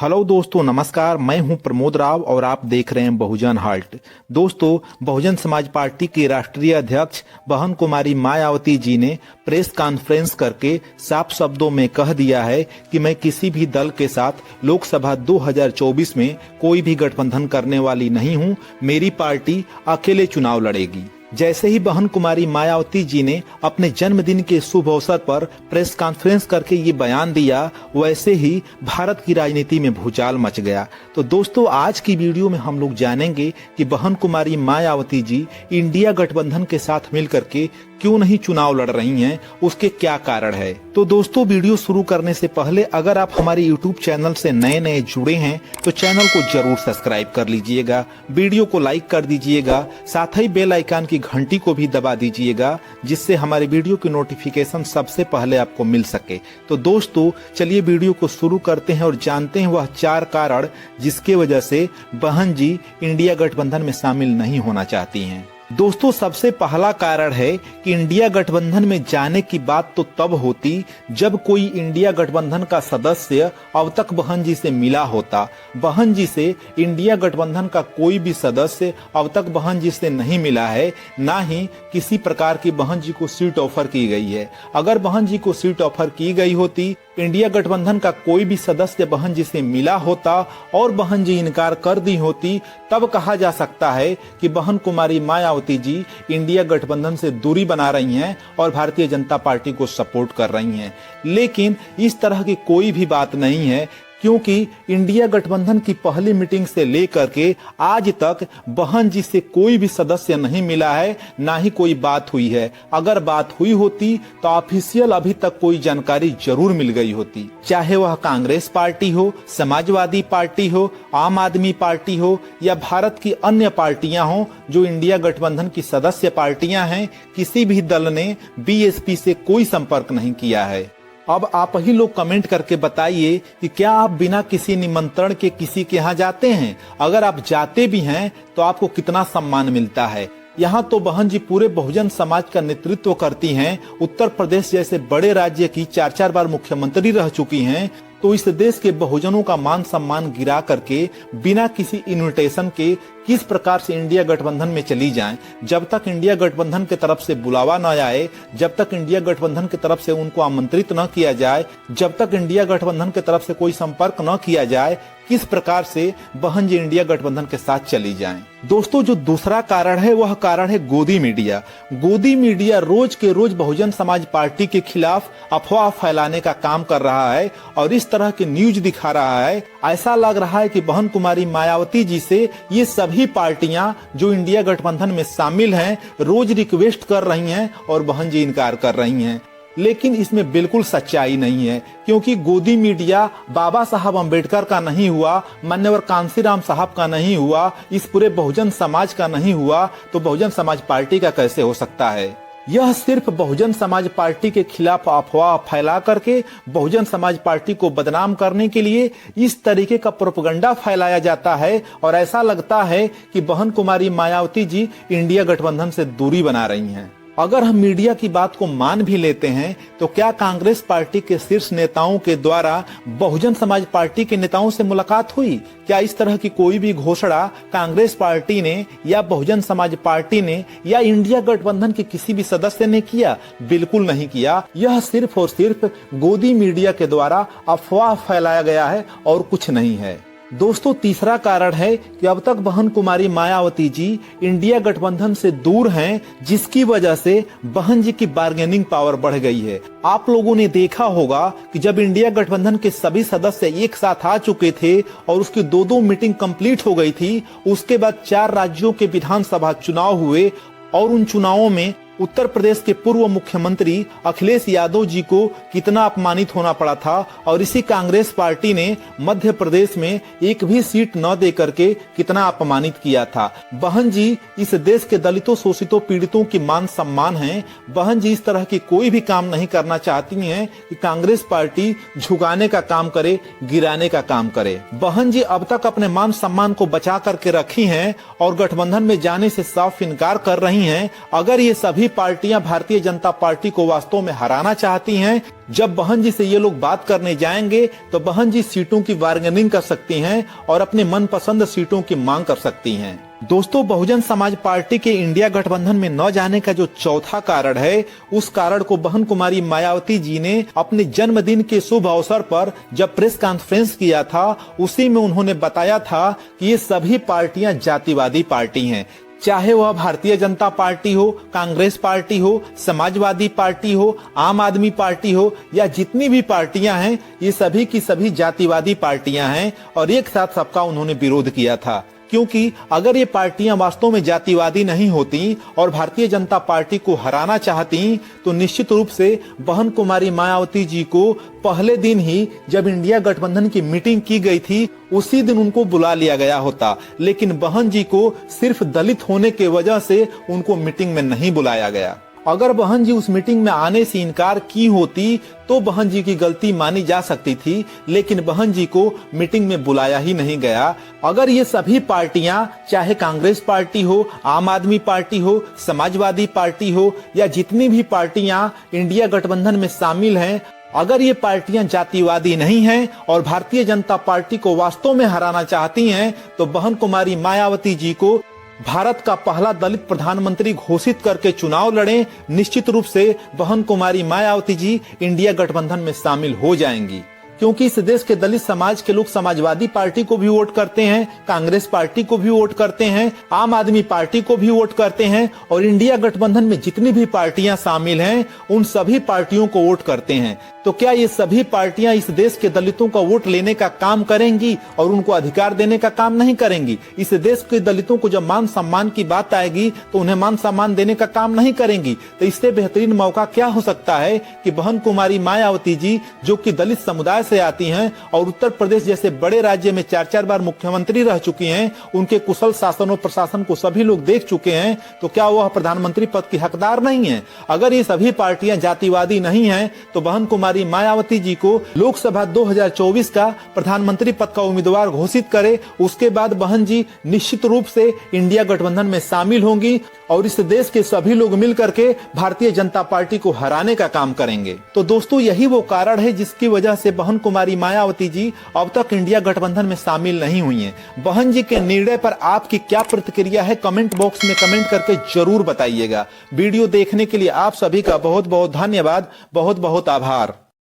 Hello दोस्तों, नमस्कार। मैं हूं प्रमोद राव और आप देख रहे हैं बहुजन हाल्ट। दोस्तों, बहुजन समाज पार्टी की राष्ट्रीय अध्यक्ष बहन कुमारी मायावती जी ने प्रेस कॉन्फ्रेंस करके साफ शब्दों में कह दिया है कि मैं किसी भी दल के साथ लोकसभा 2024 में कोई भी गठबंधन करने वाली नहीं हूं। मेरी पार्टी अकेले चुनाव लड़ेगी। जैसे ही बहन कुमारी मायावती जी ने अपने जन्मदिन के शुभ अवसर पर प्रेस कॉन्फ्रेंस करके ये बयान दिया, वैसे ही भारत की राजनीति में भूचाल मच गया। तो दोस्तों, आज की वीडियो में हम लोग जानेंगे कि बहन कुमारी मायावती जी इंडिया गठबंधन के साथ मिलकर के क्यों नहीं चुनाव लड़ रही हैं, उसके क्या कारण है। तो दोस्तों, वीडियो शुरू करने से पहले अगर आप हमारे यूट्यूब चैनल से नए जुड़े हैं तो चैनल को जरूर सब्सक्राइब कर लीजिएगा, वीडियो को लाइक कर दीजिएगा, साथ ही बेल आइकन की घंटी को भी दबा दीजिएगा, जिससे हमारे वीडियो की नोटिफिकेशन सबसे पहले आपको मिल सके। तो दोस्तों, चलिए वीडियो को शुरू करते हैं और जानते हैं वह 4 कारण जिसके वजह से बहन जी इंडिया गठबंधन में शामिल नहीं होना चाहती हैं। दोस्तों, सबसे पहला कारण है कि इंडिया गठबंधन में जाने की बात तो तब होती जब कोई इंडिया गठबंधन का सदस्य अब तक बहन जी से मिला होता। बहन जी से इंडिया गठबंधन का कोई भी सदस्य अब तक बहन जी से नहीं मिला है, ना ही किसी प्रकार की बहन जी को सीट ऑफर की गई है। अगर बहन जी को सीट ऑफर की गई होती, इंडिया गठबंधन का कोई भी सदस्य बहन जी से मिला होता और बहन जी इनकार कर दी होती, तब कहा जा सकता है कि बहन कुमारी मायावती जी इंडिया गठबंधन से दूरी बना रही हैं और भारतीय जनता पार्टी को सपोर्ट कर रही हैं। लेकिन इस तरह की कोई भी बात नहीं है, क्योंकि इंडिया गठबंधन की पहली मीटिंग से लेकर के आज तक बहन जी से कोई भी सदस्य नहीं मिला है, ना ही कोई बात हुई है। अगर बात हुई होती तो ऑफिशियल अभी तक कोई जानकारी जरूर मिल गई होती, चाहे वह कांग्रेस पार्टी हो, समाजवादी पार्टी हो, आम आदमी पार्टी हो या भारत की अन्य पार्टियां हो जो इंडिया गठबंधन की सदस्य पार्टियां हैं। किसी भी दल ने बीएसपी से कोई संपर्क नहीं किया है। अब आप ही लोग कमेंट करके बताइए कि क्या आप बिना किसी निमंत्रण के किसी के यहाँ जाते हैं? अगर आप जाते भी हैं तो आपको कितना सम्मान मिलता है? यहाँ तो बहन जी पूरे बहुजन समाज का नेतृत्व करती हैं। उत्तर प्रदेश जैसे बड़े राज्य की 4 बार मुख्यमंत्री रह चुकी हैं। तो इस देश के बहुजनों का मान सम्मान गिरा करके बिना किसी इन्विटेशन के किस प्रकार से इंडिया गठबंधन में चली जाएं? जब तक इंडिया गठबंधन की तरफ से बुलावा न आए, जब तक इंडिया गठबंधन की तरफ से उनको आमंत्रित न किया जाए, जब तक इंडिया गठबंधन की तरफ से कोई संपर्क न किया जाए, किस प्रकार से बहन जी इंडिया गठबंधन के साथ चली जाएं? दोस्तों, जो दूसरा कारण है वह कारण है गोदी मीडिया। गोदी मीडिया रोज के रोज बहुजन समाज पार्टी के खिलाफ अफवाह फैलाने का काम कर रहा है और इस तरह की न्यूज दिखा रहा है। ऐसा लग रहा है कि बहन कुमारी मायावती जी से ये सभी पार्टियां जो इंडिया गठबंधन में शामिल हैं रोज रिक्वेस्ट कर रही हैं और बहन जी इनकार कर रही हैं। लेकिन इसमें बिल्कुल सच्चाई नहीं है, क्योंकि गोदी मीडिया बाबा साहब अंबेडकर का नहीं हुआ, मान्यवर कांशीराम साहब का नहीं हुआ, इस पूरे बहुजन समाज का नहीं हुआ, तो बहुजन समाज पार्टी का कैसे हो सकता है? यह सिर्फ बहुजन समाज पार्टी के खिलाफ अफवाह फैला करके बहुजन समाज पार्टी को बदनाम करने के लिए इस तरीके का प्रोपेगेंडा फैलाया जाता है और ऐसा लगता है कि बहन कुमारी मायावती जी इंडिया गठबंधन से दूरी बना रही हैं। अगर हम मीडिया की बात को मान भी लेते हैं तो क्या कांग्रेस पार्टी के शीर्ष नेताओं के द्वारा बहुजन समाज पार्टी के नेताओं से मुलाकात हुई? क्या इस तरह की कोई भी घोषणा कांग्रेस पार्टी ने या बहुजन समाज पार्टी ने या इंडिया गठबंधन के किसी भी सदस्य ने किया? बिल्कुल नहीं किया। यह सिर्फ और सिर्फ गोदी मीडिया के द्वारा अफवाह फैलाया गया है और कुछ नहीं है। दोस्तों, तीसरा कारण है कि अब तक बहन कुमारी मायावती जी इंडिया गठबंधन से दूर हैं, जिसकी वजह से बहन जी की बार्गेनिंग पावर बढ़ गई है। आप लोगों ने देखा होगा कि जब इंडिया गठबंधन के सभी सदस्य एक साथ आ चुके थे और उसकी 2 मीटिंग कंप्लीट हो गई थी, उसके बाद 4 राज्यों के विधानसभा चुनाव हुए और उन चुनावों में उत्तर प्रदेश के पूर्व मुख्यमंत्री अखिलेश यादव जी को कितना अपमानित होना पड़ा था और इसी कांग्रेस पार्टी ने मध्य प्रदेश में एक भी सीट न दे करके कितना अपमानित किया था। बहन जी इस देश के दलितों, शोषितों, पीड़ितों की मान सम्मान है। बहन जी इस तरह की कोई भी काम नहीं करना चाहती हैं कि कांग्रेस पार्टी झुकाने का काम करे, गिराने का काम करे। बहन जी अब तक अपने मान सम्मान को बचा करके रखी हैं और गठबंधन में जाने से साफ इनकार कर रही हैं। अगर ये सभी सभी पार्टियां भारतीय जनता पार्टी को वास्तव में हराना चाहती हैं। जब बहन जी से ये लोग बात करने जाएंगे तो बहन जी सीटों की बार्गेनिंग कर सकती हैं और अपने मनपसंद सीटों की मांग कर सकती हैं। दोस्तों, बहुजन समाज पार्टी के इंडिया गठबंधन में न जाने का जो चौथा कारण है, उस कारण को बहन कुमारी मायावती जी ने अपने जन्मदिन के शुभ अवसर पर जब प्रेस कॉन्फ्रेंस किया था, उसी में उन्होंने बताया था कि ये सभी पार्टियां जातिवादी पार्टी हैं। चाहे वह भारतीय जनता पार्टी हो, कांग्रेस पार्टी हो, समाजवादी पार्टी हो, आम आदमी पार्टी हो या जितनी भी पार्टियां हैं, ये सभी की सभी जातिवादी पार्टियां हैं और एक साथ सबका उन्होंने विरोध किया था। क्योंकि अगर ये पार्टियां वास्तव में जातिवादी नहीं होती और भारतीय जनता पार्टी को हराना चाहती, तो निश्चित रूप से बहन कुमारी मायावती जी को पहले दिन ही जब इंडिया गठबंधन की मीटिंग की गई थी, उसी दिन उनको बुला लिया गया होता। लेकिन बहन जी को सिर्फ दलित होने की वजह से उनको मीटिंग में नहीं बुलाया गया। अगर बहन जी उस मीटिंग में आने से इनकार की होती तो बहन जी की गलती मानी जा सकती थी, लेकिन बहन जी को मीटिंग में बुलाया ही नहीं गया। अगर ये सभी पार्टियां, चाहे कांग्रेस पार्टी हो, आम आदमी पार्टी हो, समाजवादी पार्टी हो या जितनी भी पार्टियां इंडिया गठबंधन में शामिल हैं, अगर ये पार्टियां जातिवादी नहीं हैं और भारतीय जनता पार्टी को वास्तव में हराना चाहती हैं, तो बहन कुमारी मायावती जी को भारत का पहला दलित प्रधानमंत्री घोषित करके चुनाव लड़ें। निश्चित रूप से बहन कुमारी मायावती जी इंडिया गठबंधन में शामिल हो जाएंगी, क्योंकि इस देश के दलित समाज के लोग समाजवादी पार्टी को भी वोट करते हैं, कांग्रेस पार्टी को भी वोट करते हैं, आम आदमी पार्टी को भी वोट करते हैं और इंडिया गठबंधन में जितनी भी पार्टियां शामिल हैं, उन सभी पार्टियों को वोट करते हैं। तो क्या ये सभी पार्टियां इस देश के दलितों का वोट लेने का काम करेंगी और उनको अधिकार देने का काम नहीं करेंगी? इस देश के दलितों को जब मान सम्मान की बात आएगी तो उन्हें मान सम्मान देने का काम नहीं करेंगी। तो इससे बेहतरीन मौका क्या हो सकता है कि बहन कुमारी मायावती जी, जो कि दलित समुदाय से आती हैं और उत्तर प्रदेश जैसे बड़े राज्य में 4-4 बार मुख्यमंत्री रह चुकी हैं, उनके कुशल शासन और प्रशासन को सभी लोग देख चुके हैं, तो क्या वह प्रधानमंत्री पद की हकदार नहीं है? अगर ये सभी पार्टियां जातिवादी नहीं हैं, तो बहन कुमारी मायावती जी को लोकसभा 2024 का प्रधानमंत्री पद का उम्मीदवार घोषित करे। उसके बाद बहन जी निश्चित रूप से इंडिया गठबंधन में शामिल होंगी और इस देश के सभी लोग मिलकर के भारतीय जनता पार्टी को हराने का काम करेंगे। तो दोस्तों, यही वो कारण है जिसकी वजह से बहन कुमारी मायावती जी अब तक इंडिया गठबंधन में शामिल नहीं हुई हैं। बहन जी के निर्णय पर आपकी क्या प्रतिक्रिया है, कमेंट बॉक्स में कमेंट करके जरूर बताइएगा। वीडियो देखने के लिए आप सभी का बहुत बहुत धन्यवाद, बहुत बहुत आभार।